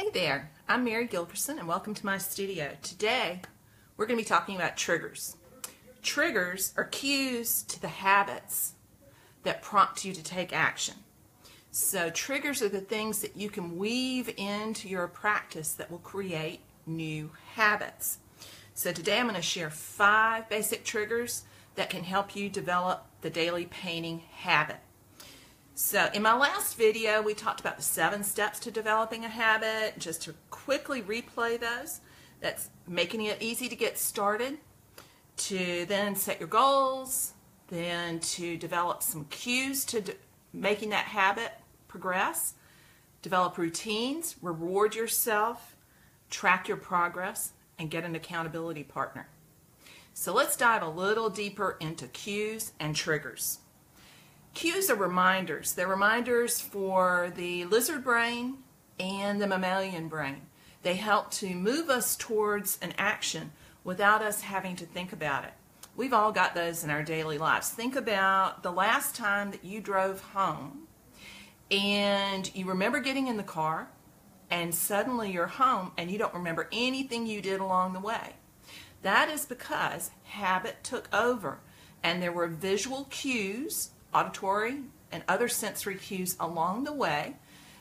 Hey there, I'm Mary Gilkerson and welcome to my studio. Today we're going to be talking about triggers. Triggers are cues to the habits that prompt you to take action. So triggers are the things that you can weave into your practice that will create new habits. So today I'm going to share 5 basic triggers that can help you develop the daily painting habit. So in my last video we talked about the 7 steps to developing a habit. Just to quickly replay those, that's making it easy to get started, to then set your goals, then to develop some cues to making that habit progress, develop routines, reward yourself, track your progress, and get an accountability partner. So let's dive a little deeper into cues and triggers. Cues are reminders. They're reminders for the lizard brain and the mammalian brain. They help to move us towards an action without us having to think about it. We've all got those in our daily lives. Think about the last time that you drove home and you remember getting in the car and suddenly you're home and you don't remember anything you did along the way. That is because habit took over and there were visual cues, auditory and other sensory cues along the way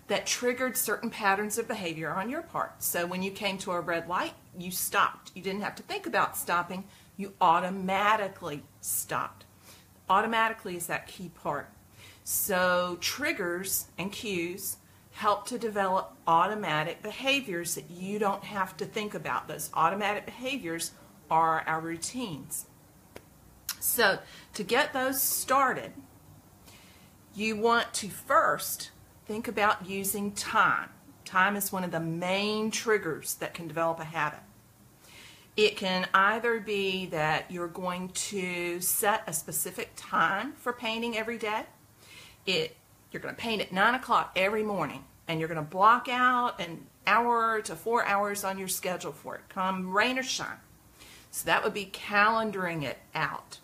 that triggered certain patterns of behavior on your part. So when you came to a red light, you stopped. You didn't have to think about stopping. You automatically stopped. Automatically is that key part. So triggers and cues help to develop automatic behaviors that you don't have to think about. Those automatic behaviors are our routines. So to get those started, you want to first think about using time. Time is one of the main triggers that can develop a habit. It can either be that you're going to set a specific time for painting every day. You're going to paint at 9 o'clock every morning, and you're going to block out an hour to 4 hours on your schedule for it, come rain or shine. So that would be calendaring it out.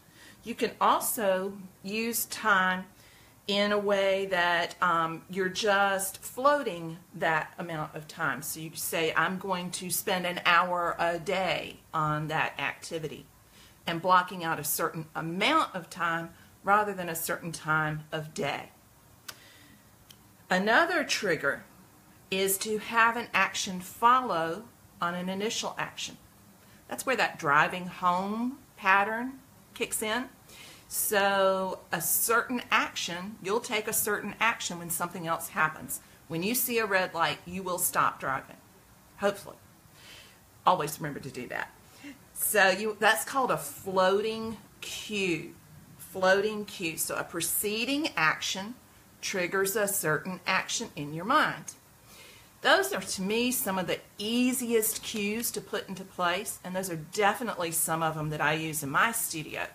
You can also use time in a way that you're just floating that amount of time. So you say, I'm going to spend an hour a day on that activity, and blocking out a certain amount of time rather than a certain time of day. Another trigger is to have an action follow on an initial action. That's where that driving home pattern kicks in. So a certain action, you'll take a certain action when something else happens. When you see a red light, you will stop driving. Hopefully. Always remember to do that. So that's called a floating cue. Floating cue. So a preceding action triggers a certain action in your mind. Those are, to me, some of the easiest cues to put into place, and those are definitely some of them that I use in my studio.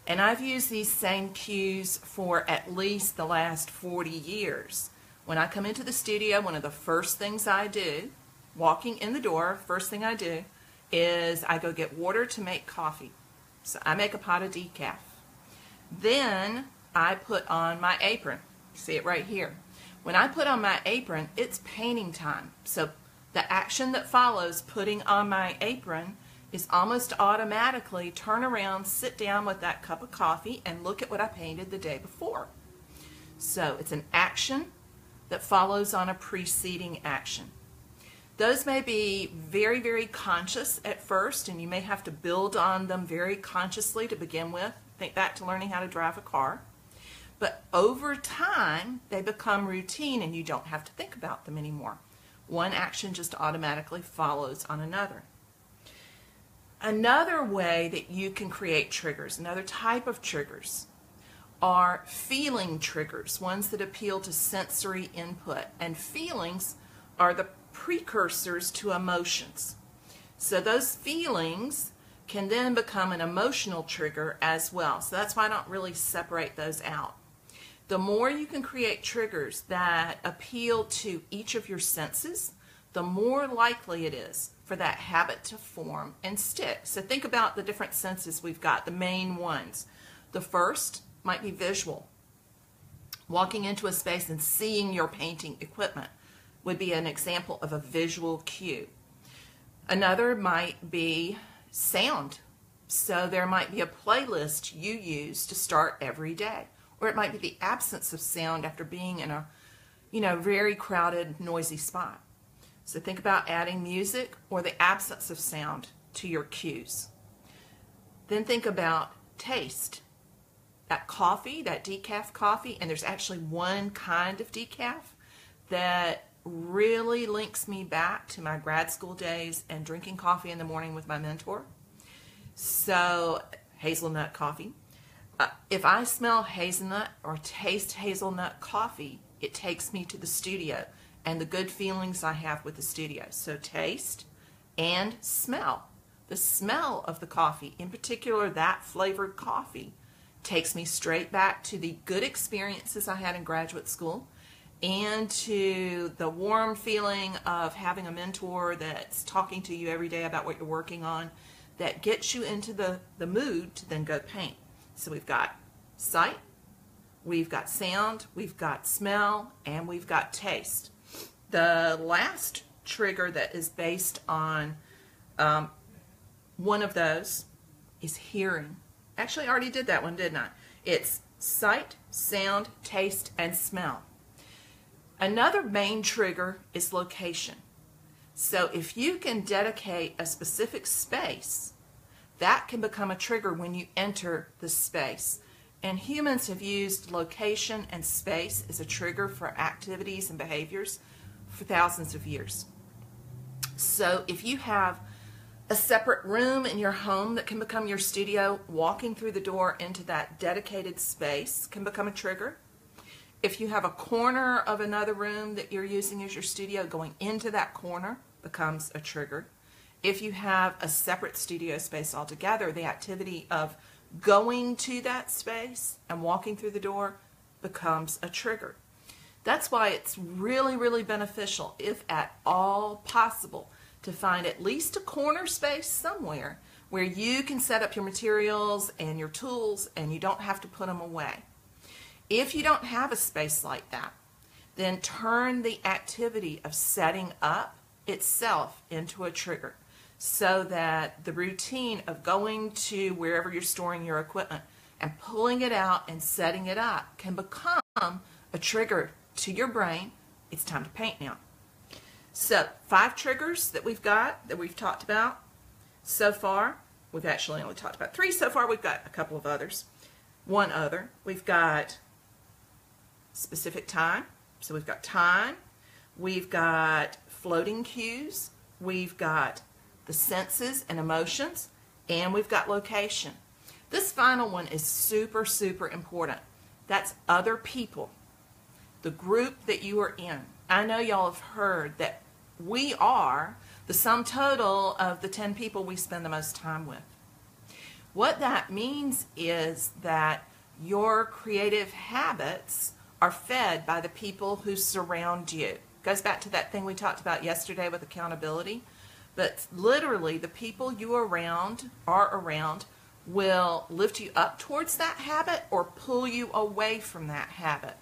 And I've used these same cues for at least the last 40 years. When I come into the studio, one of the first things I do, walking in the door, first thing I do is I go get water to make coffee. So I make a pot of decaf. Then I put on my apron. See it right here. When I put on my apron, it's painting time. So the action that follows putting on my apron is almost automatically turn around, sit down with that cup of coffee, and look at what I painted the day before. So it's an action that follows on a preceding action. Those may be very, very conscious at first, and you may have to build on them very consciously to begin with. Think back to learning how to drive a car. But over time, they become routine, and you don't have to think about them anymore. One action just automatically follows on another. Another way that you can create triggers, another type of triggers, are feeling triggers, ones that appeal to sensory input. And feelings are the precursors to emotions. So those feelings can then become an emotional trigger as well. So that's why I don't really separate those out. The more you can create triggers that appeal to each of your senses, the more likely it is for that habit to form and stick. So think about the different senses we've got, the main ones. The first might be visual. Walking into a space and seeing your painting equipment. would be an example of a visual cue. Another might be sound. So there might be a playlist you use to start every day. Or it might be the absence of sound after being in a, very crowded, noisy spot. So think about adding music or the absence of sound to your cues. Then think about taste. That coffee, that decaf coffee, and there's actually one kind of decaf that really links me back to my grad school days and drinking coffee in the morning with my mentor. So, hazelnut coffee. If I smell hazelnut or taste hazelnut coffee, it takes me to the studio and the good feelings I have with the studio. So taste and smell. The smell of the coffee, in particular that flavored coffee, takes me straight back to the good experiences I had in graduate school and to the warm feeling of having a mentor that's talking to you every day about what you're working on, that gets you into the mood to then go paint. So we've got sight, we've got sound, we've got smell, and we've got taste. The last trigger that is based on one of those is hearing. Actually, I already did that one, didn't I? It's sight, sound, taste, and smell. Another main trigger is location. So if you can dedicate a specific space, that can become a trigger when you enter the space. And humans have used location and space as a trigger for activities and behaviors for thousands of years. So if you have a separate room in your home that can become your studio, walking through the door into that dedicated space can become a trigger. If you have a corner of another room that you're using as your studio, going into that corner becomes a trigger. If you have a separate studio space altogether, the activity of going to that space and walking through the door becomes a trigger. That's why it's really, really beneficial, if at all possible, to find at least a corner space somewhere where you can set up your materials and your tools and you don't have to put them away. If you don't have a space like that, then turn the activity of setting up itself into a trigger, so that the routine of going to wherever you're storing your equipment and pulling it out and setting it up can become a trigger to your brain. It's time to paint now. So 5 triggers that we've got, that we've talked about so far. We've actually only talked about 3 so far. We've got a couple of others. One other. We've got specific time. So we've got time. We've got floating cues. We've got the senses and emotions. And we've got location. This final one is super, super important. That's other people. The group that you are in. I know y'all have heard that we are the sum total of the 10 people we spend the most time with. What that means is that your creative habits are fed by the people who surround you. Goes back to that thing we talked about yesterday with accountability. But literally, the people you are around will lift you up towards that habit or pull you away from that habit.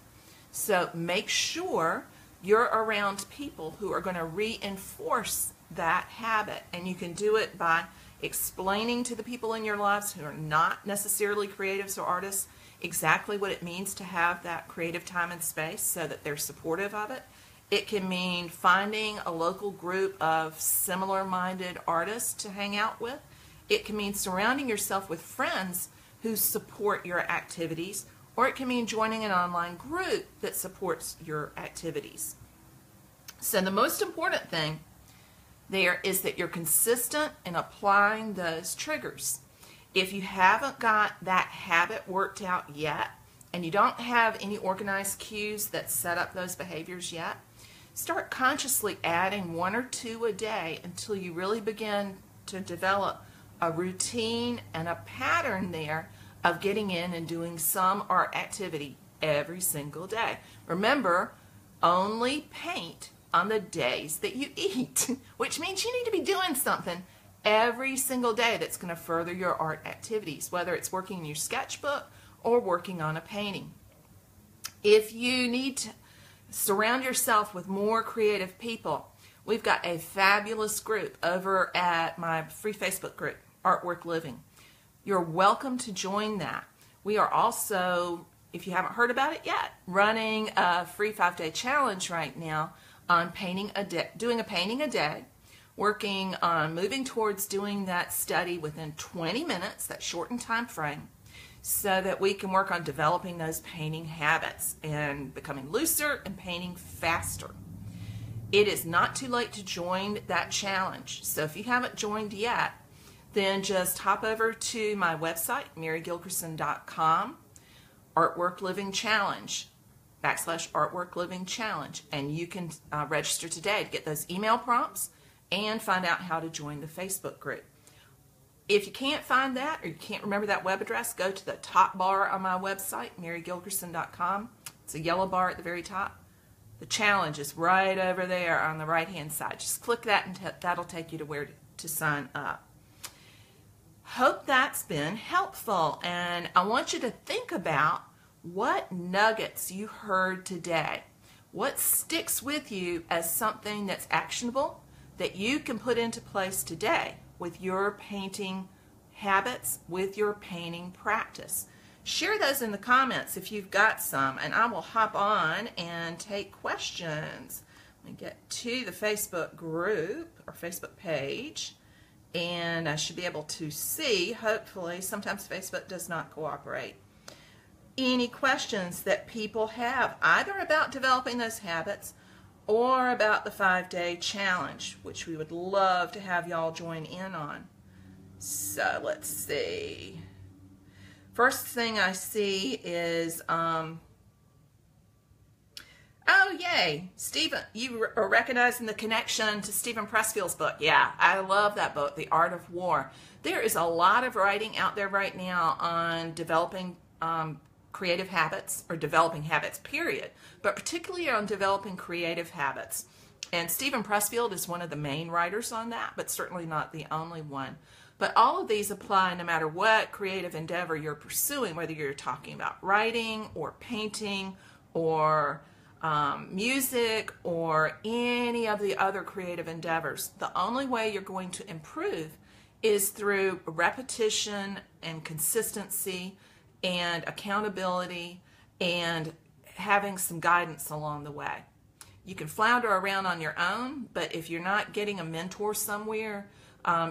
So make sure you're around people who are going to reinforce that habit. And you can do it by explaining to the people in your lives who are not necessarily creatives or artists exactly what it means to have that creative time and space so that they're supportive of it. It can mean finding a local group of similar-minded artists to hang out with. It can mean surrounding yourself with friends who support your activities, or it can mean joining an online group that supports your activities. So the most important thing there is that you're consistent in applying those triggers. If you haven't got that habit worked out yet, and you don't have any organized cues that set up those behaviors yet, start consciously adding 1 or 2 a day until you really begin to develop a routine and a pattern there of getting in and doing some art activity every single day. Remember, only paint on the days that you eat, which means you need to be doing something every single day that's going to further your art activities, whether it's working in your sketchbook or working on a painting. If you need to Surround yourself with more creative people. We've got a fabulous group over at my free Facebook group, Artwork Living. You're welcome to join that. We are also, if you haven't heard about it yet, running a free 5-day challenge right now on doing a painting a day, working on moving towards doing that study within 20 minutes, that shortened time frame, so that we can work on developing those painting habits and becoming looser and painting faster. It is not too late to join that challenge. So if you haven't joined yet, then just hop over to my website, marygilkerson.com, Artwork Living Challenge, /Artwork Living Challenge, and you can register today to get those email prompts and find out how to join the Facebook group. If you can't find that, or you can't remember that web address, go to the top bar on my website, marygilkerson.com. It's a yellow bar at the very top. The challenge is right over there on the right-hand side. Just click that and that'll take you to where to sign up. Hope that's been helpful, and I want you to think about what nuggets you heard today. What sticks with you as something that's actionable that you can put into place today with your painting habits, with your painting practice. Share those in the comments if you've got some, and I will hop on and take questions. Let me get to the Facebook group or Facebook page, and I should be able to see, hopefully, sometimes Facebook does not cooperate, any questions that people have, either about developing those habits or about the 5-day challenge, which we would love to have y'all join in on. So let's see. First thing I see is, oh yay, Stephen, you are recognizing the connection to Stephen Pressfield's book. Yeah, I love that book, The Art of War. There is a lot of writing out there right now on developing creative habits, or developing habits, period, but particularly on developing creative habits. And Stephen Pressfield is one of the main writers on that, but certainly not the only one. But all of these apply no matter what creative endeavor you're pursuing, whether you're talking about writing or painting or music or any of the other creative endeavors. The only way you're going to improve is through repetition and consistency and accountability and having some guidance along the way. You can flounder around on your own, but if you're not getting a mentor somewhere,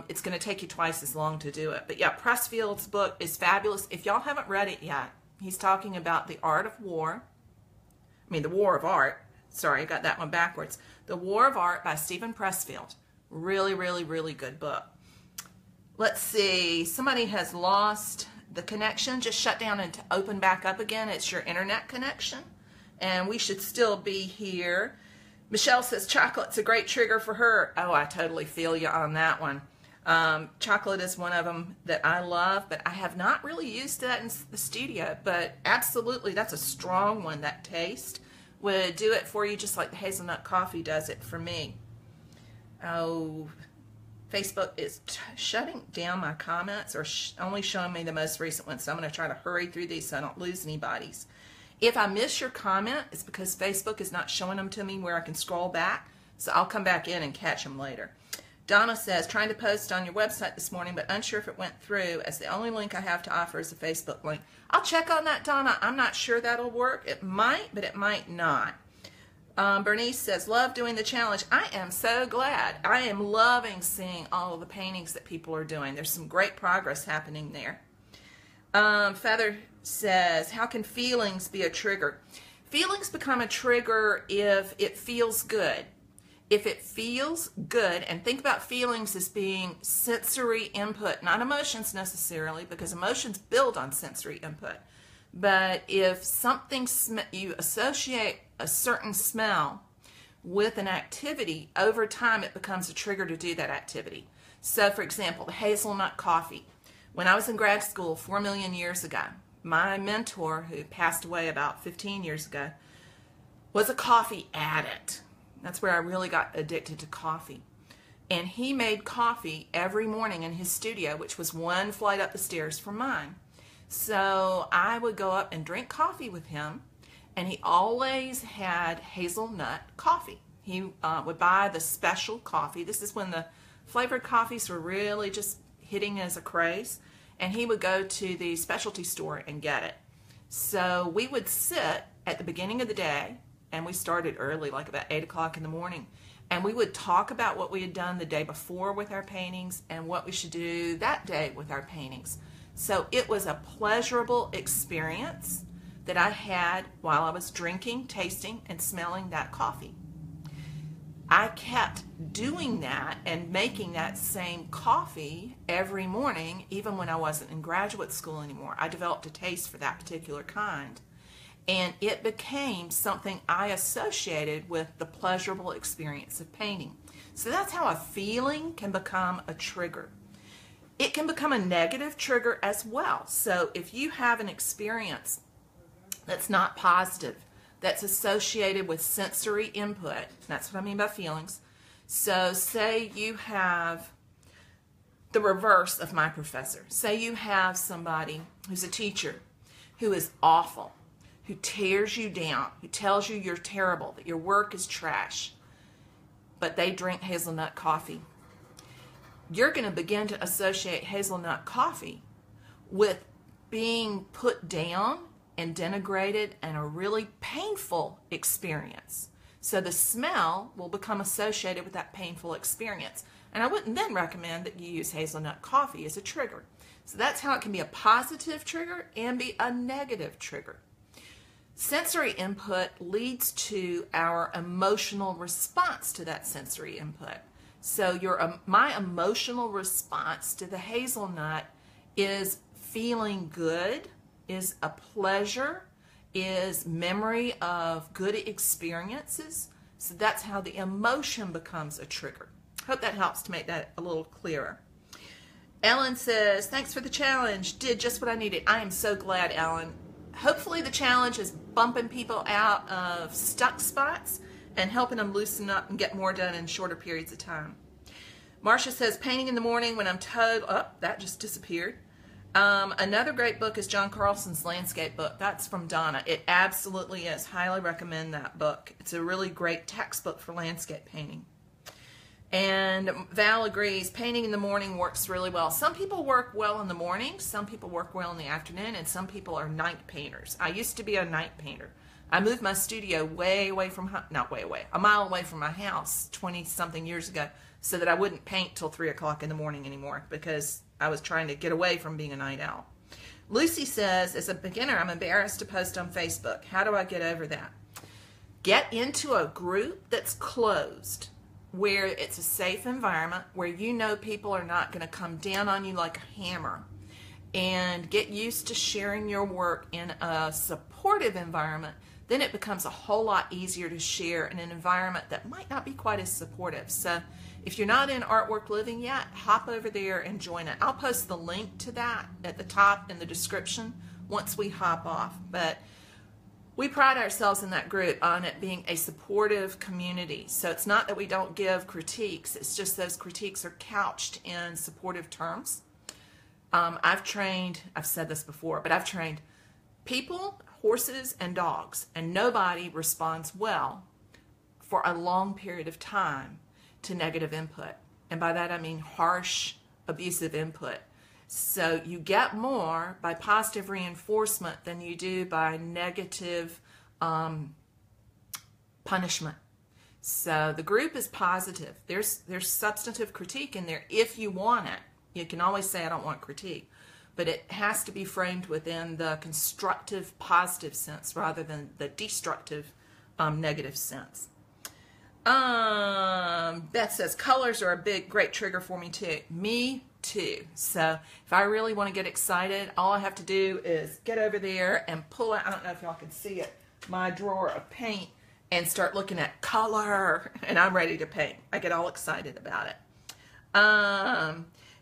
it's going to take you twice as long to do it. But yeah, Pressfield's book is fabulous. If y'all haven't read it yet, he's talking about the art of war. The War of Art. Sorry, I got that one backwards. The War of Art by Stephen Pressfield. Really, really, really good book. Let's see. Somebody has lost the connection. Just shut down and open back up again. It's your internet connection. And we should still be here. Michelle says chocolate's a great trigger for her. Oh, I totally feel you on that one. Chocolate is one of them that I love, but I have not really used that in the studio. But absolutely, that's a strong one. That taste would do it for you just like the hazelnut coffee does it for me. Oh, Facebook is shutting down my comments, or only showing me the most recent ones, so I'm going to try to hurry through these so I don't lose anybody's. If I miss your comment, it's because Facebook is not showing them to me where I can scroll back, so I'll come back in and catch them later. Donna says, trying to post on your website this morning, but unsure if it went through, as the only link I have to offer is a Facebook link. I'll check on that, Donna. I'm not sure that'll work. It might, but it might not. Bernice says, love doing the challenge. I am so glad. I am loving seeing all of the paintings that people are doing. There's some great progress happening there. Feather says, how can feelings be a trigger? Feelings become a trigger if it feels good. If it feels good, and think about feelings as being sensory input, not emotions necessarily, because emotions build on sensory input. But if something, you associate a certain smell with an activity, over time it becomes a trigger to do that activity. So for example, the hazelnut coffee. When I was in grad school 4 million years ago, my mentor, who passed away about 15 years ago, was a coffee addict. That's where I really got addicted to coffee. And he made coffee every morning in his studio, which was one flight up the stairs from mine. So I would go up and drink coffee with him, and he always had hazelnut coffee. He would buy the special coffee. This is when the flavored coffees were really just hitting as a craze, and he would go to the specialty store and get it. So we would sit at the beginning of the day, and we started early, like about 8 o'clock in the morning, and we would talk about what we had done the day before with our paintings and what we should do that day with our paintings. So it was a pleasurable experience that I had while I was drinking, tasting, and smelling that coffee. I kept doing that and making that same coffee every morning, even when I wasn't in graduate school anymore. I developed a taste for that particular kind, and it became something I associated with the pleasurable experience of painting. So that's how a feeling can become a trigger. It can become a negative trigger as well. So if you have an experience that's not positive, that's associated with sensory input, that's what I mean by feelings. So say you have the reverse of my professor. Say you have somebody who's a teacher who is awful, who tears you down, who tells you you're terrible, that your work is trash, but they drink hazelnut coffee. You're going to begin to associate hazelnut coffee with being put down and denigrated and a really painful experience. So the smell will become associated with that painful experience. And I wouldn't then recommend that you use hazelnut coffee as a trigger. So that's how it can be a positive trigger and be a negative trigger. Sensory input leads to our emotional response to that sensory input. So my emotional response to the hazelnut is feeling good, is a pleasure, is memory of good experiences. So that's how the emotion becomes a trigger. Hope that helps to make that a little clearer. Ellen says, thanks for the challenge. Did just what I needed. I am so glad, Ellen. Hopefully the challenge is bumping people out of stuck spots and helping them loosen up and get more done in shorter periods of time. Marcia says, painting in the morning when I'm that just disappeared. Another great book is John Carlson's landscape book. That's from Donna. It absolutely is. Highly recommend that book. It's a really great textbook for landscape painting. And Val agrees, painting in the morning works really well. Some people work well in the morning, some people work well in the afternoon, and some people are night painters. I used to be a night painter. I moved my studio way away from, not way away, a mile away from my house 20-something years ago so that I wouldn't paint till 3 o'clock in the morning anymore because I was trying to get away from being a night owl. Lucy says, as a beginner, I'm embarrassed to post on Facebook. How do I get over that? Get into a group that's closed, where it's a safe environment, where you know people are not going to come down on you like a hammer, and get used to sharing your work in a supportive environment. Then it becomes a whole lot easier to share in an environment that might not be quite as supportive. So if you're not in Artwork Living yet, hop over there and join it. I'll post the link to that at the top in the description once we hop off. But we pride ourselves in that group on it being a supportive community. So it's not that we don't give critiques, it's just those critiques are couched in supportive terms. I've said this before, but I've trained people, horses, and dogs, and nobody responds well for a long period of time to negative input. And by that I mean harsh, abusive input. So you get more by positive reinforcement than you do by negative punishment. So the group is positive. There's substantive critique in there if you want it. You can always say I don't want critique, but it has to be framed within the constructive positive sense rather than the destructive negative sense. Beth says, colors are a great trigger for me too. Me too. So if I really want to get excited, all I have to do is get over there and pull out, I don't know if y'all can see it, my drawer of paint and start looking at color, and I'm ready to paint. I get all excited about it.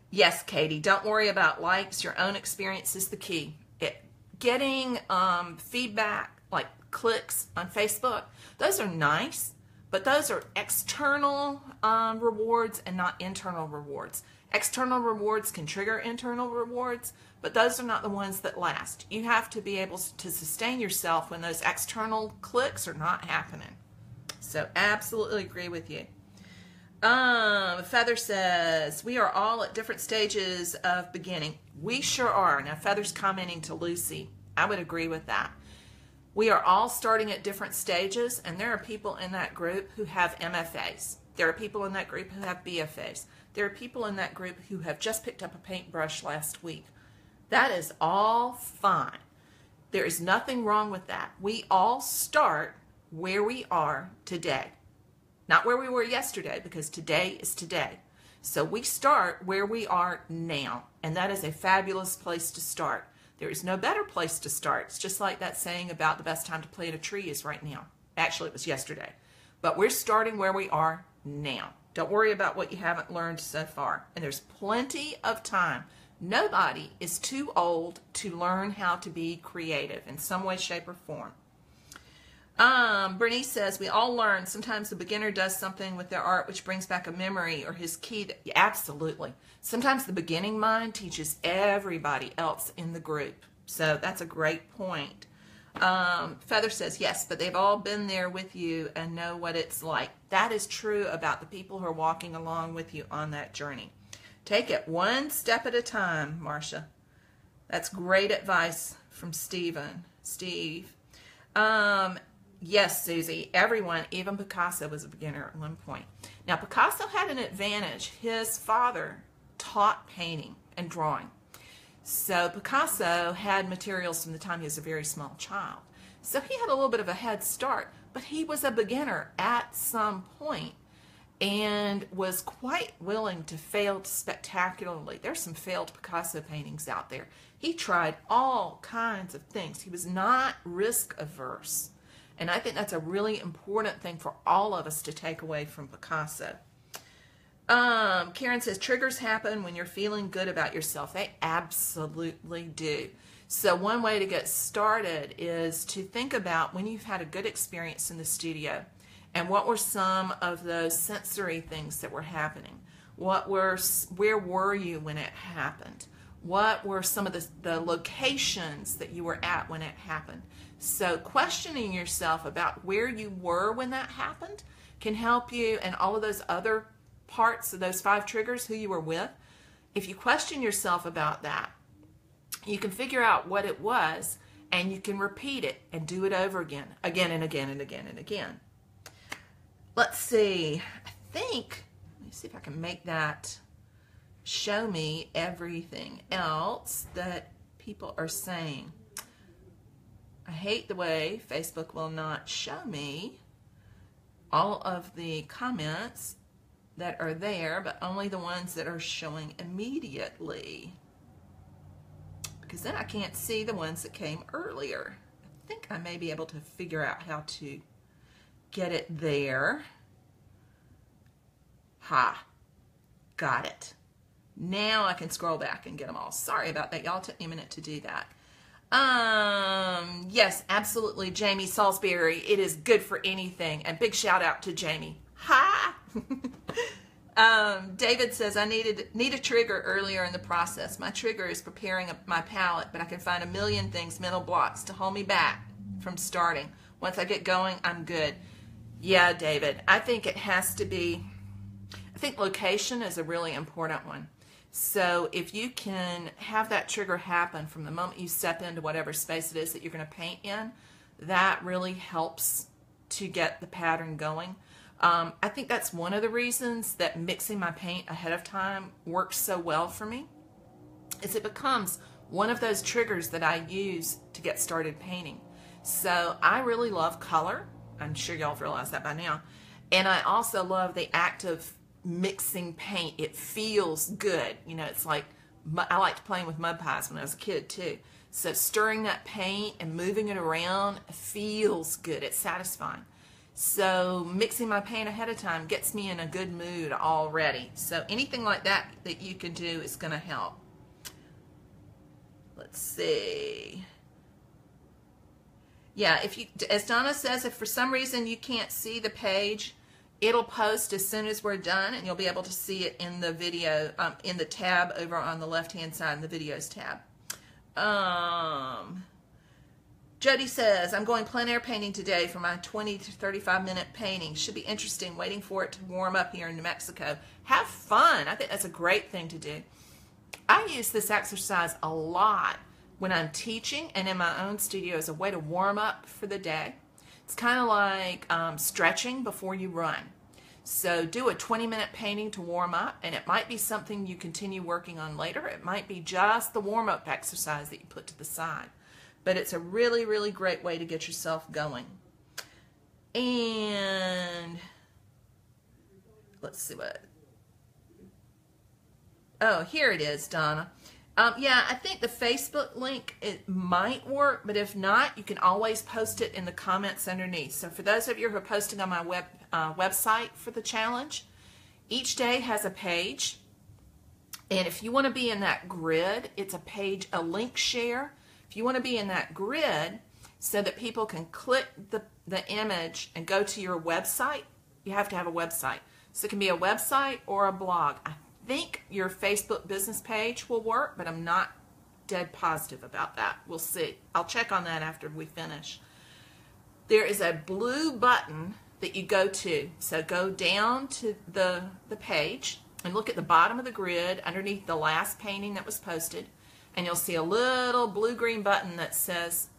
Yes, Katie, don't worry about likes. Your own experience is the key. Getting feedback, like clicks on Facebook, those are nice, but those are external rewards and not internal rewards. External rewards can trigger internal rewards, but those are not the ones that last. You have to be able to sustain yourself when those external clicks are not happening. So absolutely agree with you. Feather says, we are all at different stages of beginning. We sure are. Now, Feather's commenting to Lucy. I would agree with that. We are all starting at different stages, and there are people in that group who have MFAs. There are people in that group who have BFAs. There are people in that group who have just picked up a paintbrush last week. That is all fine. There is nothing wrong with that. We all start where we are today. Not where we were yesterday, because today is today. So we start where we are now, and that is a fabulous place to start. There is no better place to start. It's just like that saying about the best time to plant a tree is right now. Actually, it was yesterday. But we're starting where we are now. Don't worry about what you haven't learned so far. And there's plenty of time. Nobody is too old to learn how to be creative in some way, shape, or form. Bernice says, we all learn. Sometimes the beginner does something with their art which brings back a memory or his key. Yeah, absolutely. Sometimes the beginning mind teaches everybody else in the group. So that's a great point. Feather says, yes, but they've all been there with you and know what it's like. That is true about the people who are walking along with you on that journey. Take it one step at a time, Marcia. That's great advice from Steve. Yes, Susie, everyone, even Picasso was a beginner at one point. Now, Picasso had an advantage. His father taught painting and drawing. So Picasso had materials from the time he was a very small child. So he had a little bit of a head start, but he was a beginner at some point and was quite willing to fail spectacularly. There's some failed Picasso paintings out there. He tried all kinds of things. He was not risk averse. And I think that's a really important thing for all of us to take away from Picasso. Karen says, triggers happen when you're feeling good about yourself. They absolutely do. So one way to get started is to think about when you've had a good experience in the studio and what were some of those sensory things that were happening. Where were you when it happened? What were some of the locations that you were at when it happened? So questioning yourself about where you were when that happened can help you, and all of those other parts of those 5 triggers, who you were with. If you question yourself about that, you can figure out what it was, and you can repeat it and do it over again and again and again and again. Let's see. Let me see if I can make that show me everything else that people are saying. I hate the way Facebook will not show me all of the comments that are there, but only the ones that are showing immediately, because then I can't see the ones that came earlier. I think I may be able to figure out how to get it there. Ha, got it. Now I can scroll back and get them all. Sorry about that, y'all. It took me a minute to do that. Yes, absolutely, Jamie Salisbury. It is good for anything. And big shout out to Jamie. Ha! David says, I need a trigger earlier in the process. My trigger is preparing my palette, but I can find a million things, mental blocks, to hold me back from starting. Once I get going, I'm good. Yeah, David, I think it has to be, I think location is a really important one. So if you can have that trigger happen from the moment you step into whatever space it is that you're going to paint in, that really helps to get the pattern going. I think that's one of the reasons that mixing my paint ahead of time works so well for me, is it becomes one of those triggers that I use to get started painting. So I really love color. I'm sure y'all have realized that by now. And I also love the act of mixing paint. It feels good. You know, it's like, I liked playing with mud pies when I was a kid too. So stirring that paint and moving it around feels good. It's satisfying. So mixing my paint ahead of time gets me in a good mood already. So anything like that that you can do is going to help. Let's see. Yeah, if you, as Donna says, if for some reason you can't see the page, It'll post as soon as we're done, and you'll be able to see it in the video, in the tab over on the left-hand side, in the videos tab. Jody says, I'm going plein air painting today for my 20 to 35 minute painting. Should be interesting, waiting for it to warm up here in New Mexico. Have fun. I think that's a great thing to do. I use this exercise a lot when I'm teaching and in my own studio as a way to warm up for the day. It's kind of like stretching before you run. So do a 20-minute painting to warm up, and it might be something you continue working on later. It might be just the warm-up exercise that you put to the side. But it's a really, really great way to get yourself going. And let's see what. Oh, here it is, Donna. Yeah, I think the Facebook link, it might work, but if not, you can always post it in the comments underneath. So for those of you who are posting on my website for the challenge, each day has a page. And if you want to be in that grid, it's a page, a link share. If you want to be in that grid so that people can click the image and go to your website, you have to have a website. So it can be a website or a blog. I think your Facebook business page will work, but I'm not dead positive about that. We'll see. I'll check on that after we finish. There is a blue button that you go to. So go down to the page and look at the bottom of the grid underneath the last painting that was posted, and you'll see a little blue-green button that says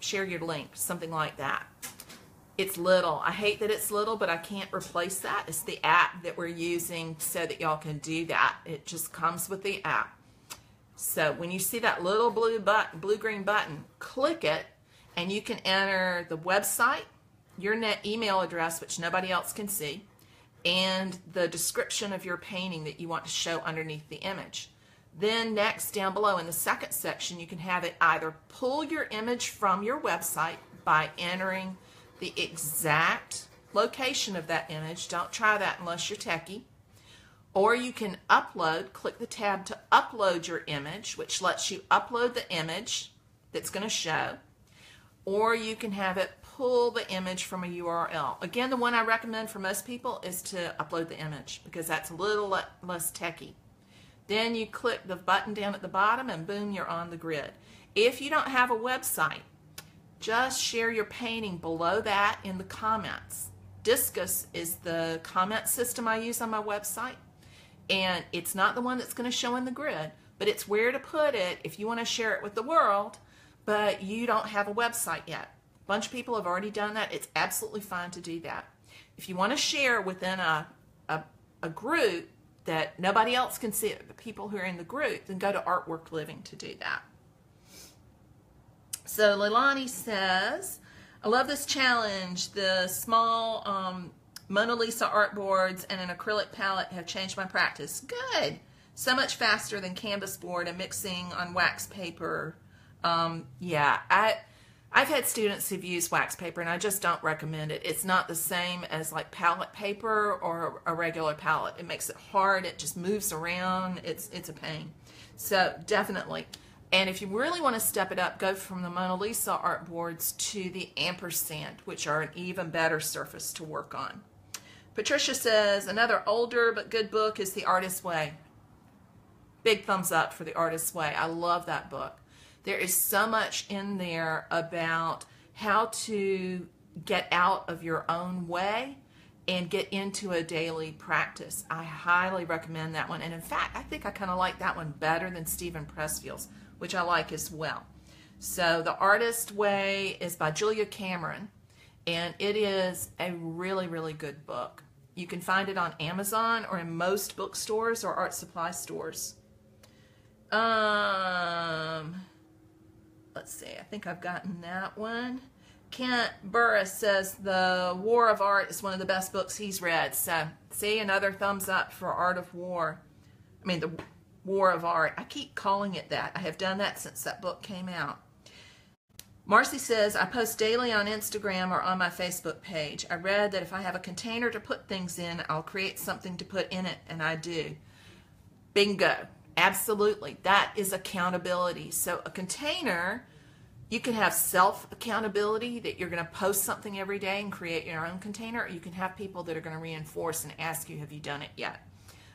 share your link, something like that. It's little. I hate that it's little, but I can't replace that. It's the app that we're using so that y'all can do that. It just comes with the app. So when you see that little blue-green button, click it, and you can enter the website, your email address, which nobody else can see, and the description of your painting that you want to show underneath the image. Then next, down below in the second section, you can have it either pull your image from your website by entering the exact location of that image. Don't try that unless you're techie. Or you can upload, click the tab to upload your image, which lets you upload the image that's going to show. Or you can have it pull the image from a URL. Again, the one I recommend for most people is to upload the image because that's a little less techie. Then you click the button down at the bottom and boom, you're on the grid. If you don't have a website, just share your painting below that in the comments. Discus is the comment system I use on my website, and it's not the one that's going to show in the grid, but it's where to put it if you want to share it with the world, but you don't have a website yet. A bunch of people have already done that. It's absolutely fine to do that. If you want to share within a group that nobody else can see it, the people who are in the group, then go to Artwork Living to do that. So Leilani says, I love this challenge. The small Mona Lisa artboards and an acrylic palette have changed my practice. Good. So much faster than canvas board and mixing on wax paper. Yeah, I've had students who've used wax paper, and I just don't recommend it. It's not the same as like palette paper or a regular palette. It makes it hard. It just moves around. It's a pain. So definitely. And if you really want to step it up, go from the Mona Lisa artboards to the ampersand, which are an even better surface to work on. Patricia says, another older but good book is The Artist's Way. Big thumbs up for The Artist's Way. I love that book. There is so much in there about how to get out of your own way and get into a daily practice. I highly recommend that one. And in fact, I think I kind of like that one better than Stephen Pressfield's, which I like as well. So The Artist's Way is by Julia Cameron, and it is a really, really good book. You can find it on Amazon or in most bookstores or art supply stores. Let's see, I think I've gotten that one. Kent Burris says The War of Art is one of the best books he's read. So, see, another thumbs up for Art of War. I mean, The War of Art. I keep calling it that. I have done that since that book came out. Marcy says, I post daily on Instagram or on my Facebook page. I read that if I have a container to put things in, I'll create something to put in it, and I do. Bingo. Absolutely. That is accountability. So a container You can have self-accountability, that you're going to post something every day and create your own container, or you can have people that are going to reinforce and ask you, have you done it yet?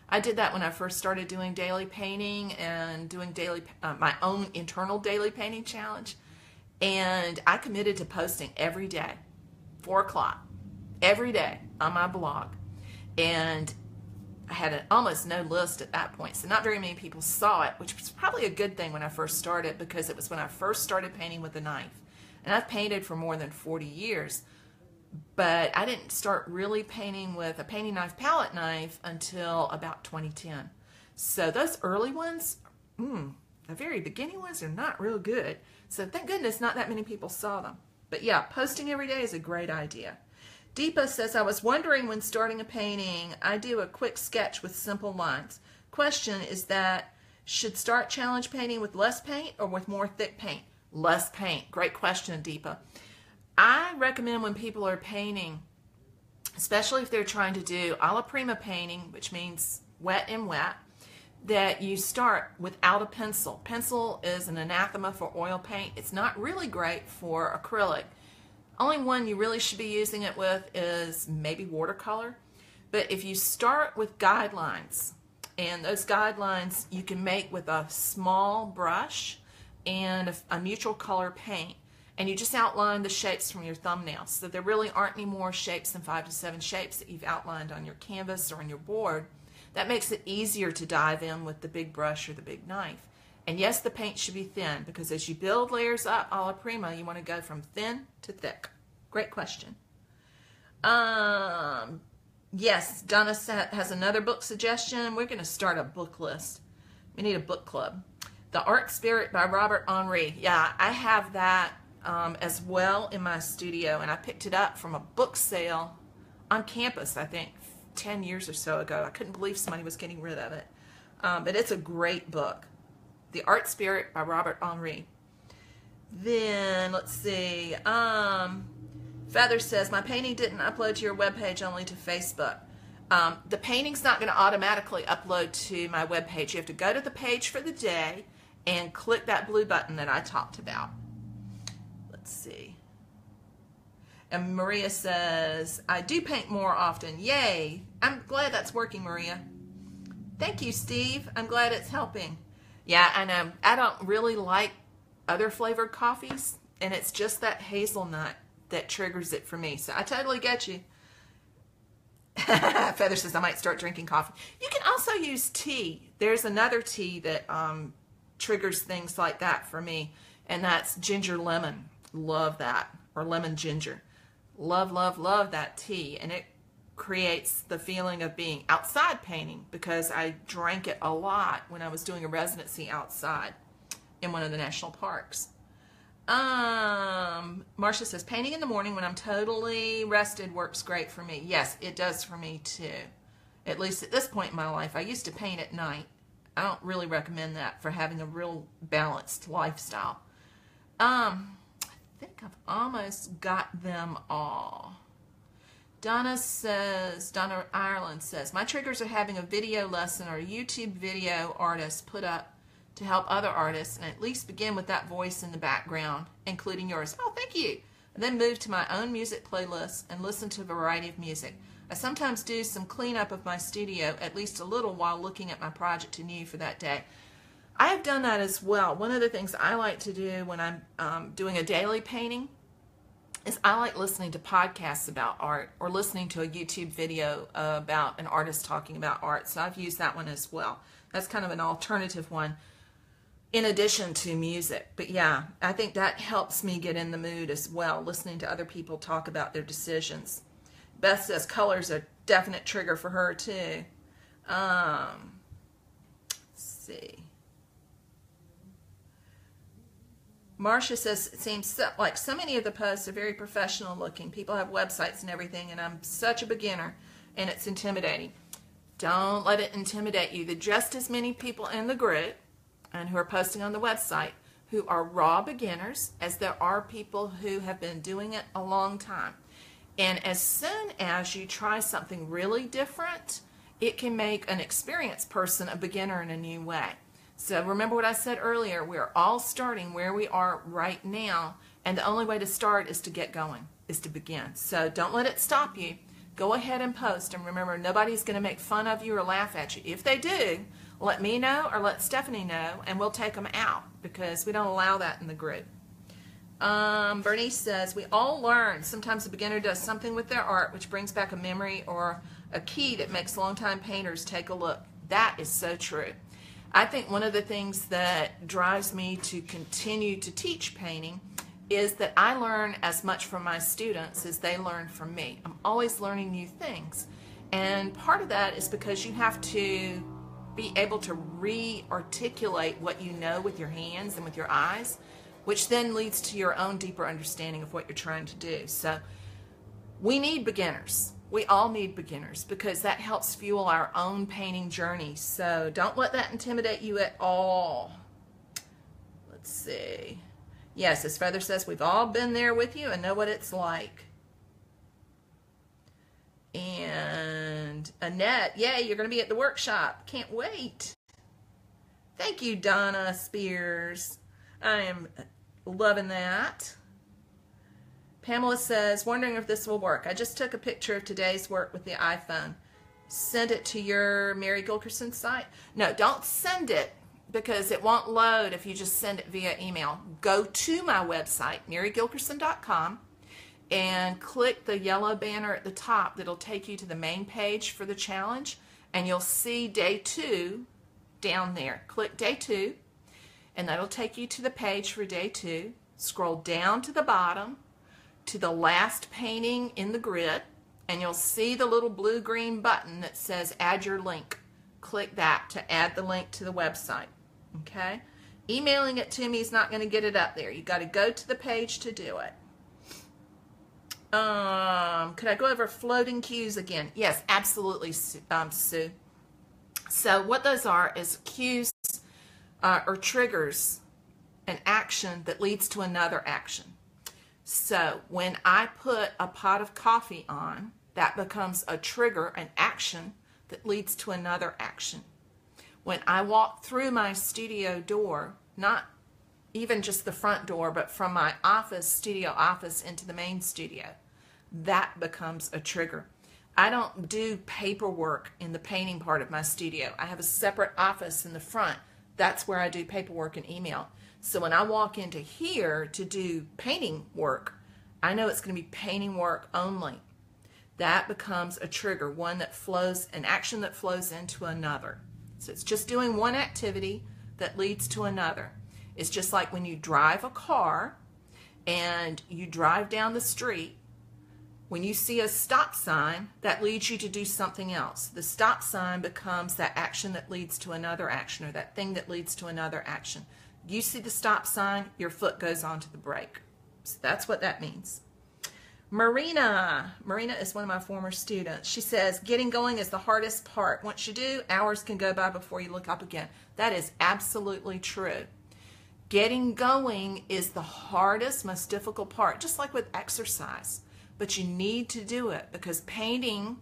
I did that when I first started doing daily painting and doing my own internal daily painting challenge. And I committed to posting every day, 4 o'clock, every day on my blog. And I had almost no list at that point, so not very many people saw it, which was probably a good thing when I first started, because it was when I first started painting with a knife. And I've painted for more than 40 years, but I didn't start really painting with a painting knife, palette knife, until about 2010. So those early ones, the very beginning ones, are not real good. So thank goodness not that many people saw them. But yeah, posting every day is a great idea. Deepa says, I was wondering when starting a painting, I do a quick sketch with simple lines. Question is that, should start challenge painting with less paint or with more thick paint? Less paint. Great question, Deepa. I recommend when people are painting, especially if they're trying to do alla prima painting, which means wet and wet, that you start without a pencil. Pencil is an anathema for oil paint. It's not really great for acrylic. Only one you really should be using it with is maybe watercolor. But if you start with guidelines, and those guidelines you can make with a small brush and a neutral color paint, and you just outline the shapes from your thumbnails. So there really aren't any more shapes than 5 to 7 shapes that you've outlined on your canvas or on your board. That makes it easier to dive in with the big brush or the big knife. And yes, the paint should be thin, because as you build layers up alla prima, you want to go from thin to thick. Great question. Yes, Donna has another book suggestion. We're going to start a book list. We need a book club. The Art Spirit by Robert Henri. Yeah, I have that as well in my studio, and I picked it up from a book sale on campus, I think, 10 years or so ago. I couldn't believe somebody was getting rid of it. But it's a great book. The Art Spirit by Robert Henri. Then, let's see. Feather says, my painting didn't upload to your webpage, only to Facebook. The painting's not going to automatically upload to my webpage. You have to go to the page for the day and click that blue button that I talked about. Let's see. And Maria says, I do paint more often. Yay! I'm glad that's working, Maria. Thank you, Steve. I'm glad it's helping. Yeah, I know. I don't really like other flavored coffees, and it's just that hazelnut that triggers it for me. So I totally get you. Feather says, I might start drinking coffee. You can also use tea. There's another tea that triggers things like that for me, and that's ginger lemon. Love that. Or lemon ginger. Love, love, love that tea. And it creates the feeling of being outside painting, because I drank it a lot when I was doing a residency outside in one of the national parks. Marcia says, painting in the morning when I'm totally rested works great for me. Yes, it does for me too. At least at this point in my life. I used to paint at night. I don't really recommend that for having a real balanced lifestyle. I think I've almost got them all. Donna Ireland says, my triggers are having a video lesson or a YouTube video artist put up to help other artists, and at least begin with that voice in the background, including yours. Oh, thank you. And then move to my own music playlist and listen to a variety of music. I sometimes do some cleanup of my studio, at least a little, while looking at my project anew for that day. I have done that as well. One of the things I like to do when I'm doing a daily painting is I like listening to podcasts about art, or listening to a YouTube video about an artist talking about art. So I've used that one as well. That's kind of an alternative one in addition to music. But yeah, I think that helps me get in the mood as well, listening to other people talk about their decisions. Beth says color's a definite trigger for her too. Let's see. Marcia says, it seems like so many of the posts are very professional looking. People have websites and everything, and I'm such a beginner, and it's intimidating. Don't let it intimidate you. There are just as many people in the group and who are posting on the website who are raw beginners as there are people who have been doing it a long time. And as soon as you try something really different, it can make an experienced person a beginner in a new way. So remember what I said earlier, we're all starting where we are right now, and the only way to start is to get going, is to begin. So don't let it stop you. Go ahead and post, and remember, nobody's going to make fun of you or laugh at you. If they do, let me know or let Stephanie know, and we'll take them out, because we don't allow that in the group. Bernice says, we all learn. Sometimes the beginner does something with their art which brings back a memory or a key that makes longtime painters take a look. That is so true. I think one of the things that drives me to continue to teach painting is that I learn as much from my students as they learn from me. I'm always learning new things. And part of that is because you have to be able to re-articulate what you know with your hands and with your eyes, which then leads to your own deeper understanding of what you're trying to do. So we need beginners. We all need beginners, because that helps fuel our own painting journey. So don't let that intimidate you at all. Let's see. Yes, as Feather says, we've all been there with you and know what it's like. And Annette, yay, you're going to be at the workshop. Can't wait. Thank you, Donna Spears. I am loving that. Pamela says, wondering if this will work. I just took a picture of today's work with the iPhone. Send it to your Mary Gilkerson site. No, don't send it, because it won't load if you just send it via email. Go to my website, marygilkerson.com, and click the yellow banner at the top that'll take you to the main page for the challenge, and you'll see day 2 down there. Click day 2, and that'll take you to the page for day 2. Scroll down to the bottom to the last painting in the grid, and you'll see the little blue-green button that says add your link. Click that to add the link to the website. Okay? Emailing it to me is not going to get it up there. You got to go to the page to do it. Could I go over floating cues again? Yes, absolutely, Sue. So what those are is cues or triggers, an action that leads to another action. So when I put a pot of coffee on, that becomes a trigger, an action that leads to another action. When I walk through my studio door, not even just the front door, but from my office, studio office, into the main studio, that becomes a trigger. I don't do paperwork in the painting part of my studio. I have a separate office in the front. That's where I do paperwork and email. So when I walk into here to do painting work, I know it's going to be painting work only. That becomes a trigger, one that flows, an action that flows into another. So it's just doing one activity that leads to another. It's just like when you drive a car and you drive down the street, when you see a stop sign, that leads you to do something else. The stop sign becomes that action that leads to another action, or that thing that leads to another action. You see the stop sign, your foot goes onto the brake. So that's what that means. Marina is one of my former students. She says, getting going is the hardest part. Once you do, hours can go by before you look up again. That is absolutely true. Getting going is the hardest, most difficult part, just like with exercise. But you need to do it, because painting,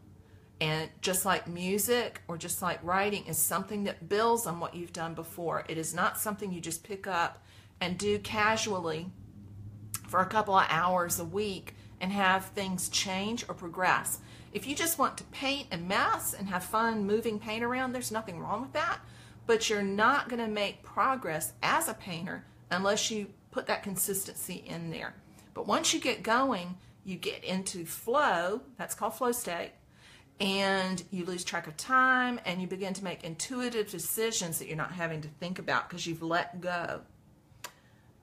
and just like music or just like writing, is something that builds on what you've done before. It is not something you just pick up and do casually for a couple of hours a week and have things change or progress. If you just want to paint and mess and have fun moving paint around, there's nothing wrong with that, but you're not going to make progress as a painter unless you put that consistency in there. But once you get going, you get into flow, that's called flow state, and you lose track of time, and you begin to make intuitive decisions that you're not having to think about because you've let go.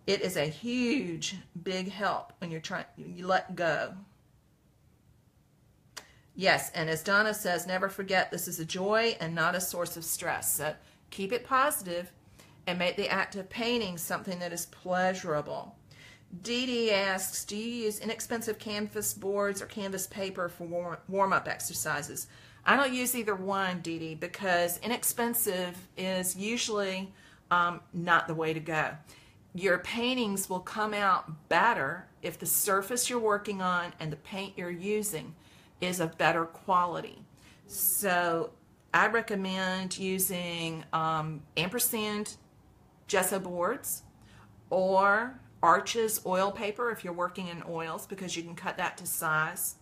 It is a huge, big help when you let go. Yes, and as Donna says, never forget this is a joy and not a source of stress. So keep it positive and make the act of painting something that is pleasurable. Dee Dee asks, do you use inexpensive canvas boards or canvas paper for warm-up exercises? I don't use either one, Dee Dee, because inexpensive is usually not the way to go. Your paintings will come out better if the surface you're working on and the paint you're using is of better quality. So I recommend using ampersand gesso boards, or Arches oil paper if you're working in oils, because you can cut that to size,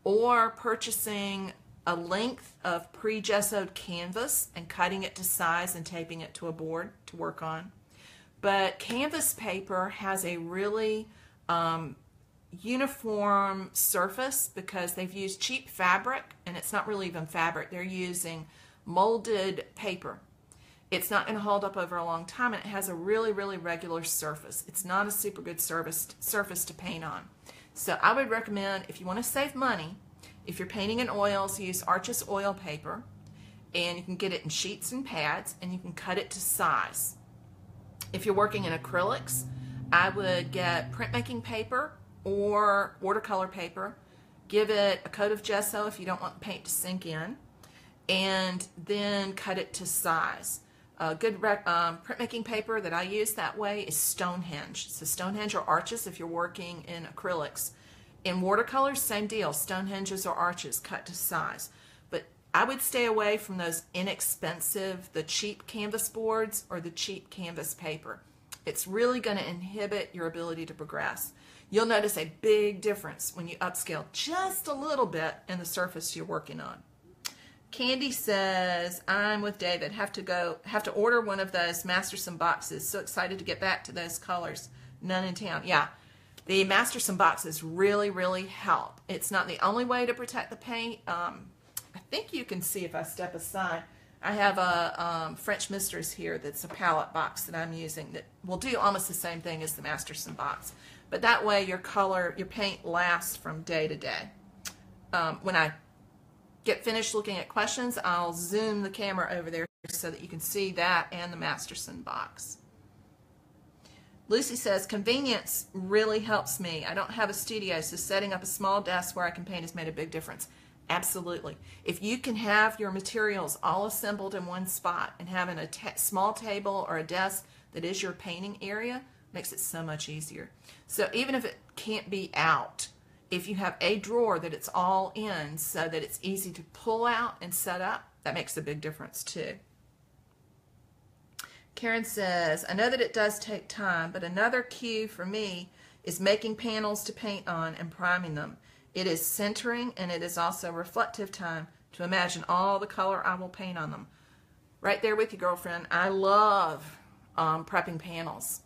or purchasing a length of pre-gessoed canvas and cutting it to size and taping it to a board to work on. But canvas paper has a really uniform surface because they've used cheap fabric, and it's not really even fabric. They're using molded paper. It's not going to hold up over a long time, and it has a really, really regular surface. It's not a super good surface to paint on. So I would recommend, if you want to save money, if you're painting in oils, use Arches oil paper, and you can get it in sheets and pads, and you can cut it to size. If you're working in acrylics, I would get printmaking paper or watercolor paper, give it a coat of gesso if you don't want the paint to sink in, and then cut it to size. A good printmaking paper that I use that way is Stonehenge. So Stonehenge or Arches if you're working in acrylics. In watercolors, same deal, Stonehenges or Arches cut to size. But I would stay away from those inexpensive, the cheap canvas boards or the cheap canvas paper. It's really going to inhibit your ability to progress. You'll notice a big difference when you upscale just a little bit in the surface you're working on. Candy says, I'm with David. Have to order one of those Masterson boxes. So excited to get back to those colors. None in town. Yeah, the Masterson boxes really, really help. It's not the only way to protect the paint. I think you can see if I step aside. I have a French Mistress here that's a palette box that I'm using that will do almost the same thing as the Masterson box. But that way your paint lasts from day to day. When I get finished looking at questions, I'll zoom the camera over there so that you can see that and the Masterson box. Lucy says, convenience really helps me. I don't have a studio, so setting up a small desk where I can paint has made a big difference. Absolutely. If you can have your materials all assembled in one spot and having a small table or a desk that is your painting area, makes it so much easier. So even if it can't be out, if you have a drawer that it's all in so that it's easy to pull out and set up, that makes a big difference too. Karen says, I know that it does take time, but another cue for me is making panels to paint on and priming them. It is centering, and it is also reflective time to imagine all the color I will paint on them. Right there with you, girlfriend. I love prepping panels.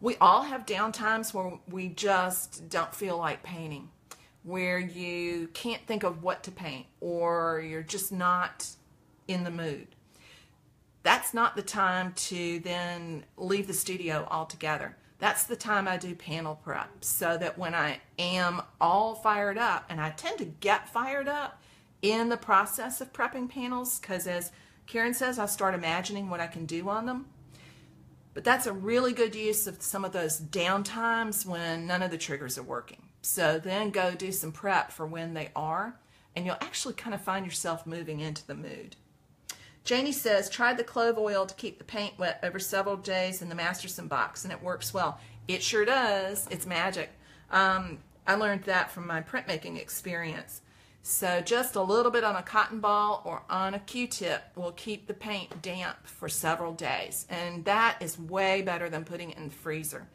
We all have down times where we just don't feel like painting, where you can't think of what to paint, or you're just not in the mood. That's not the time to then leave the studio altogether. That's the time I do panel prep, so that when I am all fired up, and I tend to get fired up in the process of prepping panels, because as Karen says, I start imagining what I can do on them. But that's a really good use of some of those down times when none of the triggers are working. So then go do some prep for when they are, and you'll actually kind of find yourself moving into the mood. Janie says, tried the clove oil to keep the paint wet over several days in the Masterson box, and it works well. It sure does. It's magic. I learned that from my printmaking experience. So just a little bit on a cotton ball or on a Q-tip will keep the paint damp for several days, and that is way better than putting it in the freezer.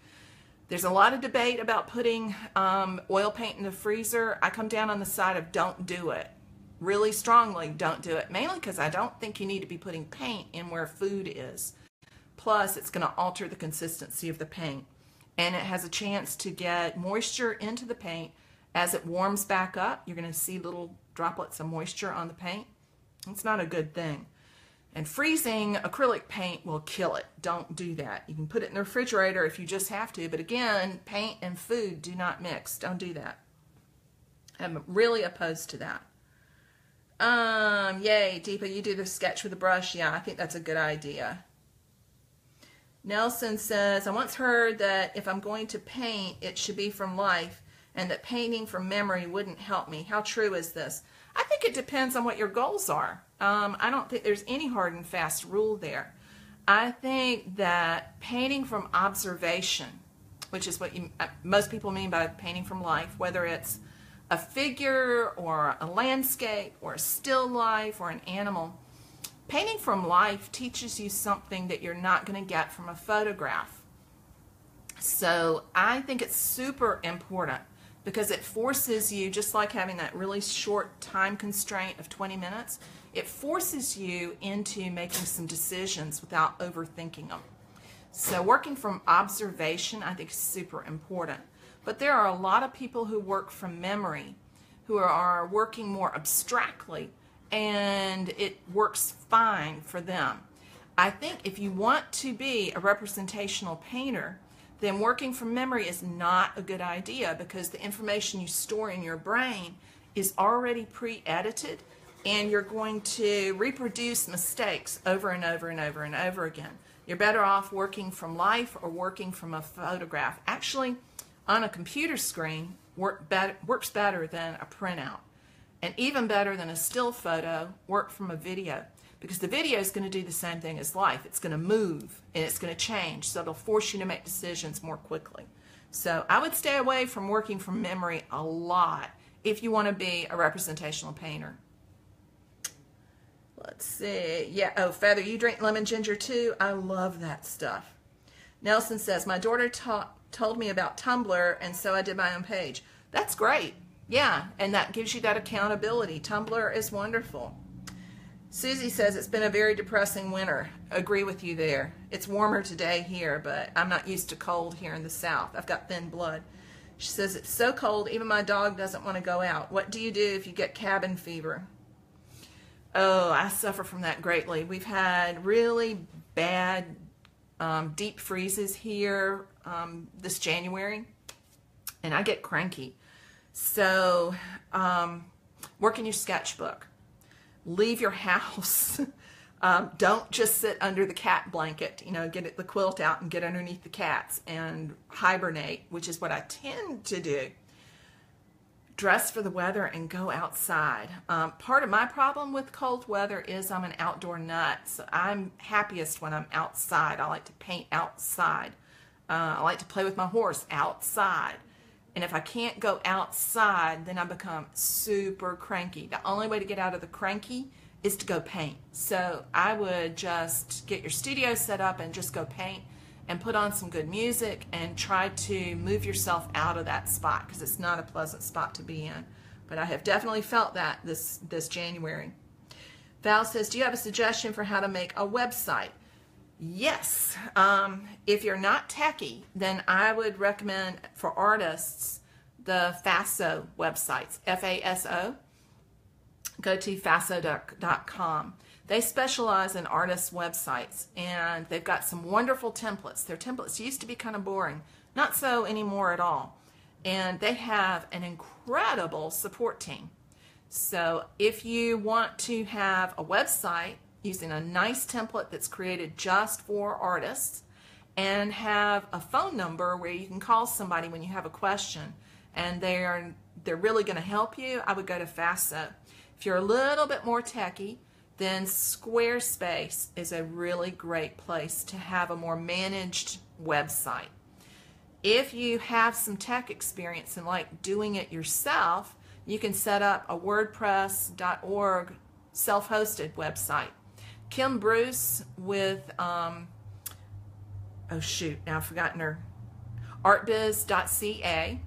There's a lot of debate about putting oil paint in the freezer. I come down on the side of don't do it. Really strongly don't do it, mainly because I don't think you need to be putting paint in where food is. Plus, it's going to alter the consistency of the paint, and it has a chance to get moisture into the paint. As it warms back up, you're going to see little droplets of moisture on the paint. It's not a good thing. And freezing acrylic paint will kill it. Don't do that. You can put it in the refrigerator if you just have to, but again, paint and food do not mix. Don't do that. I'm really opposed to that. Yay, Deepa, you do the sketch with a brush. Yeah, I think that's a good idea. Nelson says, I once heard that if I'm going to paint, it should be from life, and that painting from memory wouldn't help me. How true is this? I think it depends on what your goals are. I don't think there's any hard and fast rule there. I think that painting from observation, which is what most people mean by painting from life, whether it's a figure or a landscape or a still life or an animal, Painting from life teaches you something that you're not going to get from a photograph. So I think it's super important because it forces you, just like having that really short time constraint of 20 minutes, it forces you into making some decisions without overthinking them. So working from observation, I think, is super important. But there are a lot of people who work from memory, who are working more abstractly, and it works fine for them. I think if you want to be a representational painter, then working from memory is not a good idea because the information you store in your brain is already pre-edited, and you're going to reproduce mistakes over and over and over and over again. You're better off working from life or working from a photograph. Actually, on a computer screen, works better than a printout. And even better than a still photo, work from a video. Because the video is going to do the same thing as life. It's going to move and it's going to change. So it'll force you to make decisions more quickly. So I would stay away from working from memory a lot if you want to be a representational painter. Let's see. Yeah, oh, Feather, you drink lemon ginger too? I love that stuff. Nelson says, my daughter told me about Tumblr, and so I did my own page. That's great. Yeah, and that gives you that accountability. Tumblr is wonderful. Susie says, it's been a very depressing winter. Agree with you there. It's warmer today here, but I'm not used to cold here in the South. I've got thin blood. She says, it's so cold, even my dog doesn't want to go out. What do you do if you get cabin fever? Oh, I suffer from that greatly. We've had really bad deep freezes here this January, and I get cranky. So work in your sketchbook. Leave your house. Don't just sit under the cat blanket. You know, get the quilt out and get underneath the cats and hibernate, which is what I tend to do. Dress for the weather and go outside. Part of my problem with cold weather is I'm an outdoor nut. So I'm happiest when I'm outside. I like to paint outside. I like to play with my horse outside. And if I can't go outside, then I become super cranky. The only way to get out of the cranky is to go paint. So I would just get your studio set up and just go paint and put on some good music and try to move yourself out of that spot because it's not a pleasant spot to be in. But I have definitely felt that this January. Val says, do you have a suggestion for how to make a website? Yes. If you're not techie, then I would recommend for artists the FASO websites, F-A-S-O. Go to faso.com. They specialize in artists' websites, and they've got some wonderful templates. Their templates used to be kind of boring. Not so anymore at all. And they have an incredible support team. So if you want to have a website using a nice template that's created just for artists and have a phone number where you can call somebody when you have a question and they're really going to help you, I would go to FASO. If you're a little bit more techie, then Squarespace is a really great place to have a more managed website. If you have some tech experience and like doing it yourself, you can set up a WordPress.org self-hosted website. Kim Bruce with, oh shoot, now I've forgotten her, artbiz.ca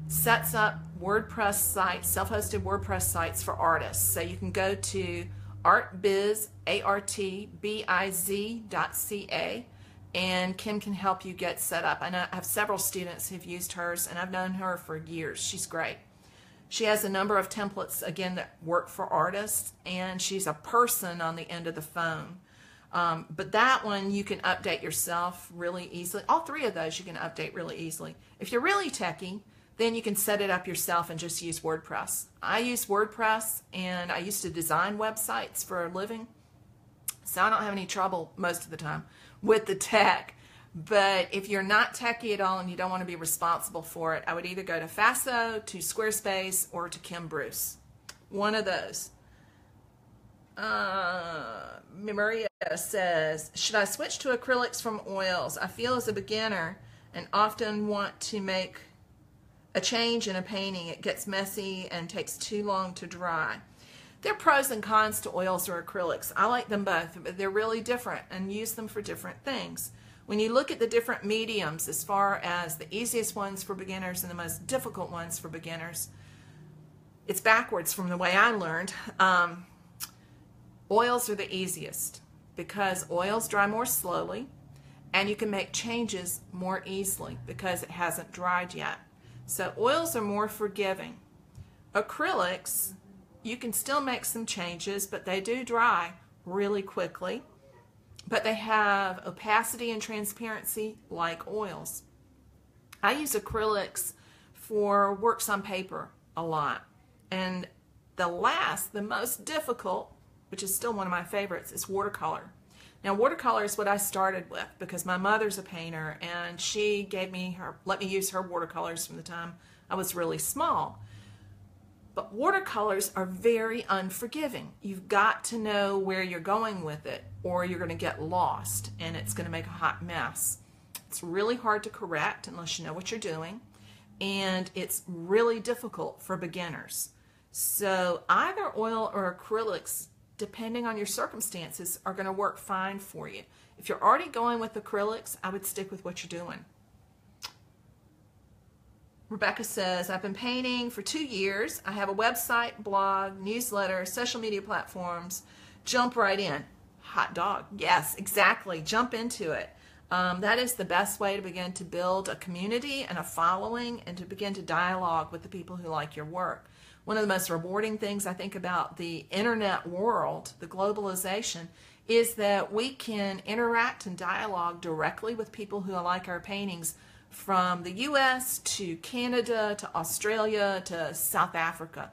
sets up WordPress sites, self-hosted WordPress sites for artists. So you can go to artbiz, artbiz.ca, and Kim can help you get set up. I know I have several students who've used hers, and I've known her for years. She's great. She has a number of templates, again, that work for artists, and she's a person on the end of the phone. But that one you can update yourself really easily. All three of those you can update really easily. If you're really techie, then you can set it up yourself and just use WordPress. I use WordPress, and I used to design websites for a living, so I don't have any trouble most of the time with the tech. But if you're not techie at all and you don't want to be responsible for it, I would either go to FASO, to Squarespace, or to Kim Bruce. One of those. Maria says, should I switch to acrylics from oils? I feel as a beginner and often want to make a change in a painting. It gets messy and takes too long to dry. There are pros and cons to oils or acrylics. I like them both, but they're really different and use them for different things. When you look at the different mediums as far as the easiest ones for beginners and the most difficult ones for beginners, it's backwards from the way I learned. Oils are the easiest because oils dry more slowly and you can make changes more easily because it hasn't dried yet. So oils are more forgiving. Acrylics, you can still make some changes, but they do dry really quickly. But they have opacity and transparency like oils. I use acrylics for works on paper a lot. And the most difficult, which is still one of my favorites, is watercolor. Now, watercolor is what I started with because my mother's a painter and she let me use her watercolors from the time I was really small. But watercolors are very unforgiving. You've got to know where you're going with it or you're going to get lost and it's going to make a hot mess. It's really hard to correct unless you know what you're doing, and it's really difficult for beginners. So either oil or acrylics, depending on your circumstances, are going to work fine for you. If you're already going with acrylics, I would stick with what you're doing. Rebecca says, I've been painting for 2 years. I have a website, blog, newsletter, social media platforms. Jump right in. Hot dog. Yes, exactly. Jump into it. That is the best way to begin to build a community and a following and to begin to dialogue with the people who like your work. One of the most rewarding things I think about the internet world, the globalization, is that we can interact and dialogue directly with people who like our paintings from the U.S. to Canada to Australia to South Africa,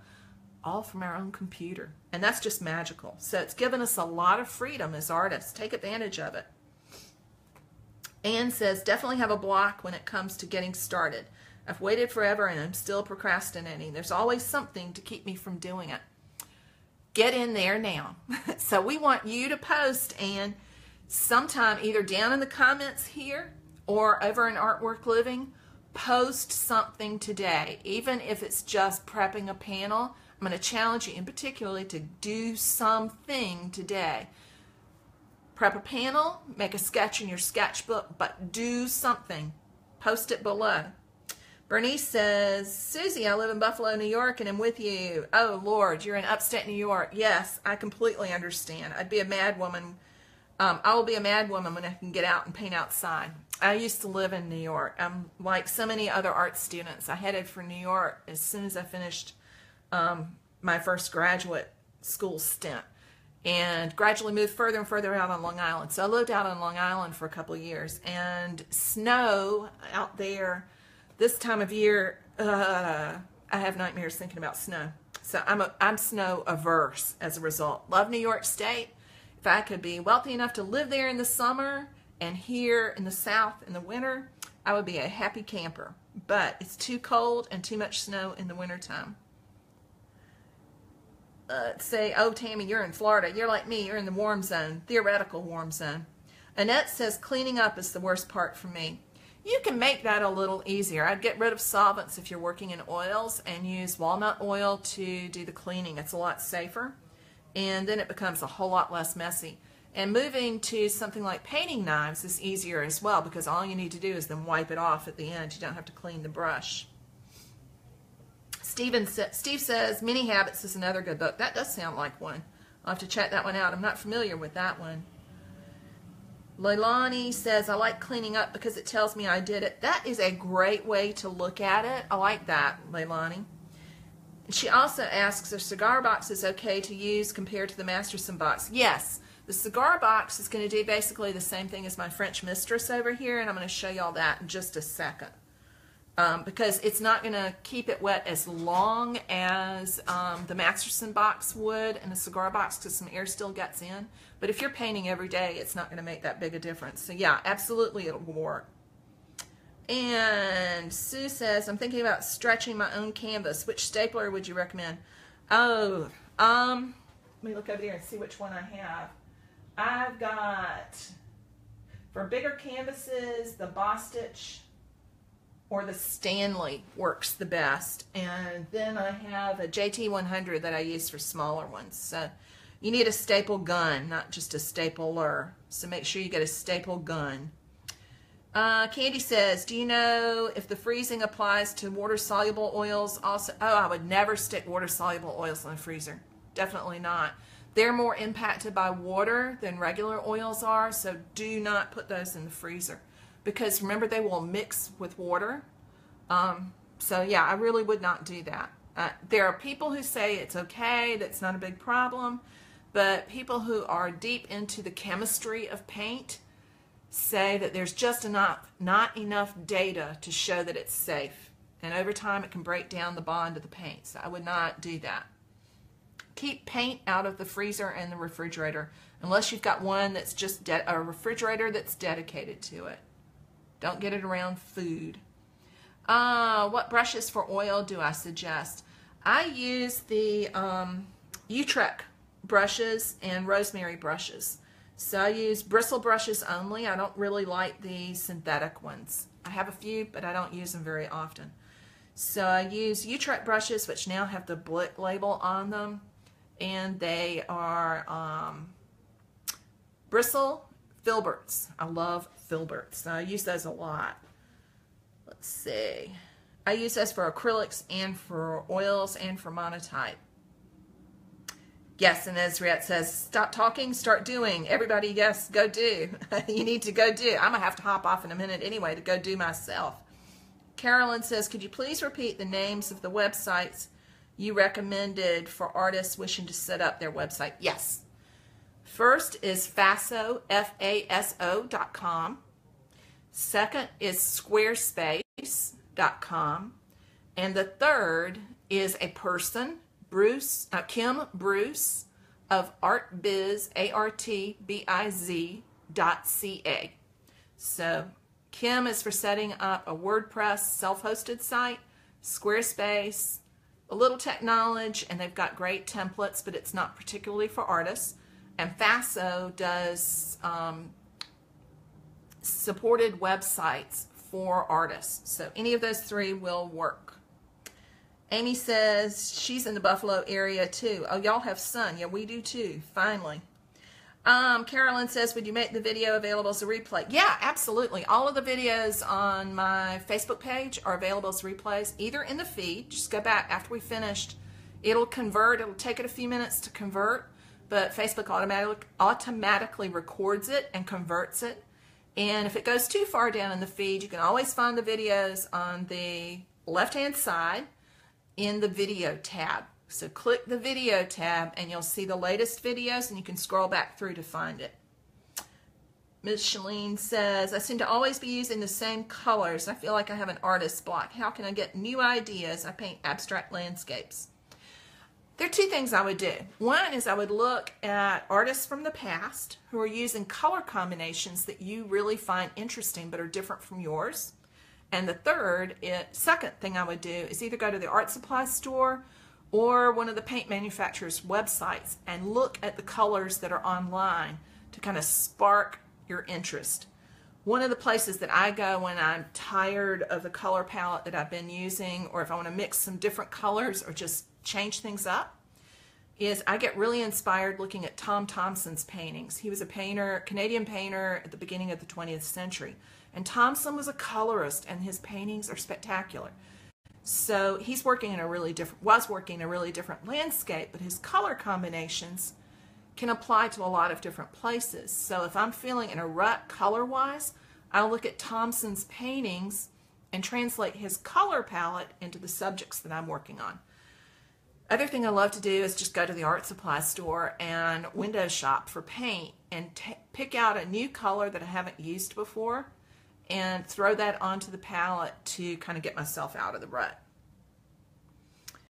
all from our own computer. And that's just magical. So it's given us a lot of freedom as artists. Take advantage of it. Anne says, definitely have a block when it comes to getting started. I've waited forever and I'm still procrastinating. There's always something to keep me from doing it. Get in there now. So we want you to post, and sometime either down in the comments here or over in Artwork Living, post something today. Even if it's just prepping a panel, I'm going to challenge you in particular to do something today. Prep a panel, make a sketch in your sketchbook, but do something. Post it below. Bernice says, Susie, I live in Buffalo, New York, and I'm with you. Oh, Lord, you're in upstate New York. Yes, I completely understand. I'd be a mad woman. I will be a mad woman when I can get out and paint outside. I used to live in New York. Like so many other art students, I headed for New York as soon as I finished my first graduate school stint, and gradually moved further and further out on Long Island. So I lived out on Long Island for a couple of years, and snow out there this time of year, I have nightmares thinking about snow. So I'm snow averse as a result. Love New York State. If I could be wealthy enough to live there in the summer and here in the South in the winter, I would be a happy camper. But it's too cold and too much snow in the wintertime. Say, oh, Tammy, you're in Florida. You're like me. You're in the warm zone, theoretical warm zone. Annette says cleaning up is the worst part for me. You can make that a little easier. I'd get rid of solvents if you're working in oils and use walnut oil to do the cleaning. It's a lot safer, and then it becomes a whole lot less messy. And moving to something like painting knives is easier as well, because all you need to do is then wipe it off at the end. You don't have to clean the brush. Steve says, Many Habits is another good book. That does sound like one. I'll have to check that one out. I'm not familiar with that one. Leilani says, I like cleaning up because it tells me I did it. That is a great way to look at it. I like that, Leilani. And she also asks, are cigar boxes okay to use compared to the Masterson box? Yes. The cigar box is going to do basically the same thing as my French Mistress over here, and I'm going to show you all that in just a second. Because it's not going to keep it wet as long as the Masterson box would in a cigar box, because some air still gets in. But if you're painting every day, it's not going to make that big a difference. So yeah, absolutely it'll work. And Sue says, I'm thinking about stretching my own canvas. Which stapler would you recommend? Oh, let me look over here and see which one I have. I've got, for bigger canvases, the Bostitch or the Stanley works the best. And then I have a JT100 that I use for smaller ones. So you need a staple gun, not just a stapler. So make sure you get a staple gun. Candy says, do you know if the freezing applies to water-soluble oils also? Oh, I would never stick water-soluble oils in the freezer. Definitely not. They're more impacted by water than regular oils are, so do not put those in the freezer. Because remember, they will mix with water. So yeah, I really would not do that. There are people who say it's okay, that's not a big problem, but people who are deep into the chemistry of paint say that there's just not enough data to show that it's safe. And over time it can break down the bond of the paint. So I would not do that. Keep paint out of the freezer and the refrigerator unless you've got one that's just a refrigerator that's dedicated to it. Don't get it around food. What brushes for oil do I suggest? I use the Acrylic brushes and rosemary brushes. So I use bristle brushes only. I don't really like the synthetic ones. I have a few, but I don't use them very often. So I use Acrylic brushes, which now have the Blick label on them. And they are bristle filberts. I love filberts. So I use those a lot. Let's see. I use those for acrylics and for oils and for monotype. Yes, and Ezriette says, stop talking, start doing. Everybody, yes, go do. You need to go do. I'm going to have to hop off in a minute anyway to go do myself. Carolyn says, could you please repeat the names of the websites you recommended for artists wishing to set up their website? Yes. First is Faso, Faso.com. Second is Squarespace.com. And the third is a person, Kim Bruce of ArtBiz, ArtBiz.ca. So Kim is for setting up a WordPress self-hosted site, Squarespace, a little tech knowledge, and they've got great templates, but it's not particularly for artists. And Faso does supported websites for artists. So any of those three will work. Amy says she's in the Buffalo area too. Oh, y'all have sun. Yeah, we do too, finally. Carolyn says, would you make the video available as a replay? Yeah, absolutely. All of the videos on my Facebook page are available as replays, either in the feed. Just go back after we finished. It'll convert. It'll take it a few minutes to convert, but Facebook automatically records it and converts it. And if it goes too far down in the feed, you can always find the videos on the left-hand side in the video tab. So click the video tab and you'll see the latest videos, and you can scroll back through to find it. Micheline says, I seem to always be using the same colors. I feel like I have an artist block. How can I get new ideas? I paint abstract landscapes. There are two things I would do. One is I would look at artists from the past who are using color combinations that you really find interesting but are different from yours. And the second thing I would do is either go to the art supply store or one of the paint manufacturers' websites and look at the colors that are online to kind of spark your interest. One of the places that I go when I'm tired of the color palette that I've been using, or if I want to mix some different colors or just change things up, is I get really inspired looking at Tom Thomson's paintings. He was a painter, Canadian painter at the beginning of the 20th century. And Thomson was a colorist, and his paintings are spectacular. So he's working in a really different landscape, but his color combinations can apply to a lot of different places. So if I'm feeling in a rut color-wise, I'll look at Thomson's paintings and translate his color palette into the subjects that I'm working on. Other thing I love to do is just go to the art supply store and window shop for paint and pick out a new color that I haven't used before and throw that onto the palette to kind of get myself out of the rut.